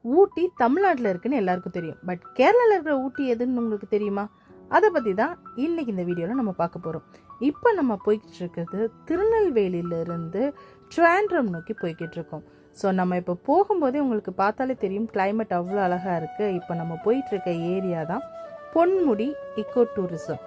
ஊட்டி தமிழ்நாட்டில் இருக்குன்னு எல்லாருக்கும் தெரியும். பட் கேரளாவில் இருக்கிற ஊட்டி எதுன்னு உங்களுக்கு தெரியுமா? அதை பற்றி தான் இன்றைக்கி இந்த வீடியோவில் நம்ம பார்க்க போகிறோம். இப்போ நம்ம போய்கிட்டு இருக்கிறது திருநெல்வேலியிலேருந்து ட்ராண்ட்ரம் நோக்கி போய்கிட்டு இருக்கோம். ஸோ நம்ம இப்போ போகும்போதே உங்களுக்கு பார்த்தாலே தெரியும், கிளைமேட் அவ்வளோ அழகாக இருக்குது. இப்போ நம்ம போயிட்டுருக்க ஏரியா தான் பொன்முடி இக்கோ டூரிசம்.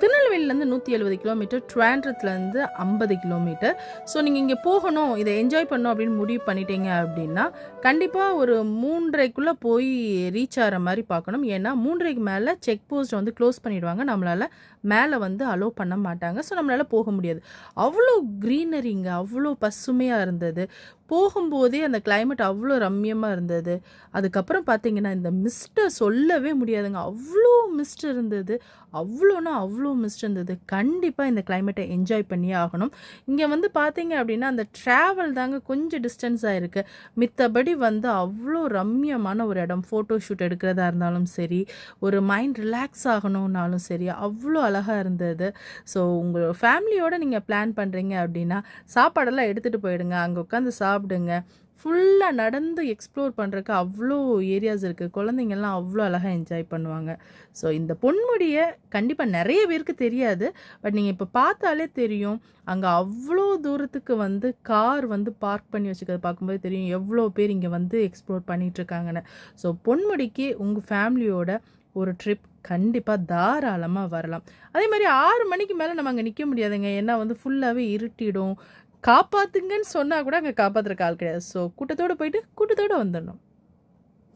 திருநெல்வேலியிலேருந்து 170 கிலோமீட்டர், ட்ராண்ட்ரத்துலேருந்து 50 கிலோமீட்டர். ஸோ நீங்கள் இங்கே போகணும், இதை என்ஜாய் பண்ணணும் அப்படின்னு முடிவு பண்ணிட்டீங்க அப்படின்னா கண்டிப்பாக ஒரு 3:30க்குள்ளே போய் ரீச் ஆகிற மாதிரி பார்க்கணும். ஏன்னா 3:30க்கு மேலே செக் போஸ்ட்டை வந்து க்ளோஸ் பண்ணிவிடுவாங்க. நம்மளால் மேலே வந்து அலோவ் பண்ண மாட்டாங்க. ஸோ நம்மளால் போக முடியாது. அவ்வளோ க்ரீனரிங்க, அவ்வளோ பசுமையாக இருந்தது. போகும்போதே அந்த கிளைமேட் அவ்வளோ ரம்மியமாக இருந்தது. அதுக்கப்புறம் பார்த்தீங்கன்னா இந்த மிஸ்ட்டை சொல்லவே முடியாதுங்க. அவ்வளோ மிஸ்ட் இருந்தது, அவ்வளோனா அவ்வளோ மிஸ்ட் இருந்தது. கண்டிப்பாக இந்த கிளைமேட்டை என்ஜாய் பண்ணியே ஆகணும். இங்கே வந்து பார்த்தீங்க அப்படின்னா அந்த ட்ராவல் தாங்க கொஞ்சம் டிஸ்டன்ஸாக இருக்குது. மித்தபடி வந்து அவ்வளோ ரம்மியமான ஒரு இடம். ஃபோட்டோ ஷூட் எடுக்கிறதா இருந்தாலும் சரி, ஒரு மைண்ட் ரிலாக்ஸ் ஆகணுன்னாலும் சரி, அவ்வளோ அழகாக இருந்தது. ஸோ உங்கள் ஃபேமிலியோடு நீங்கள் பிளான் பண்ணுறீங்க அப்படின்னா சாப்பாடெல்லாம் எடுத்துகிட்டு போயிடுங்க. அங்கே உட்காந்து சாப்பிடுங்க. ஃபுல்லாக நடந்து எக்ஸ்ப்ளோர் பண்ணுறதுக்கு அவ்வளோ ஏரியாஸ் இருக்குது. குழந்தைங்கள்லாம் அவ்வளோ அழகாக என்ஜாய் பண்ணுவாங்க. ஸோ இந்த பொன்முடியை கண்டிப்பாக நிறைய பேருக்கு தெரியாது. பட் நீங்கள் இப்போ பார்த்தாலே தெரியும், அங்கே அவ்வளோ தூரத்துக்கு வந்து கார் வந்து பார்க் பண்ணி வச்சுக்கிறது பார்க்கும்போது தெரியும் எவ்வளோ பேர் இங்கே வந்து எக்ஸ்ப்ளோர் பண்ணிகிட்ருக்காங்கன்னு. ஸோ பொன்முடிக்கு உங்கள் ஃபேமிலியோட ஒரு ட்ரிப் கண்டிப்பாக தாராளமாக வரலாம். அதே மாதிரி 6 மணிக்கு மேலே நம்ம அங்கே நிற்க முடியாதுங்க. ஏன்னா வந்து ஃபுல்லாகவே இருட்டிடும். காப்பாற்றுங்கன்னு சொன்னால் கூட அங்கே காப்பாற்றுறக்கு ஆள் கிடையாது. ஸோ கூட்டத்தோடு போயிட்டு கூட்டத்தோடு வந்துடணும்.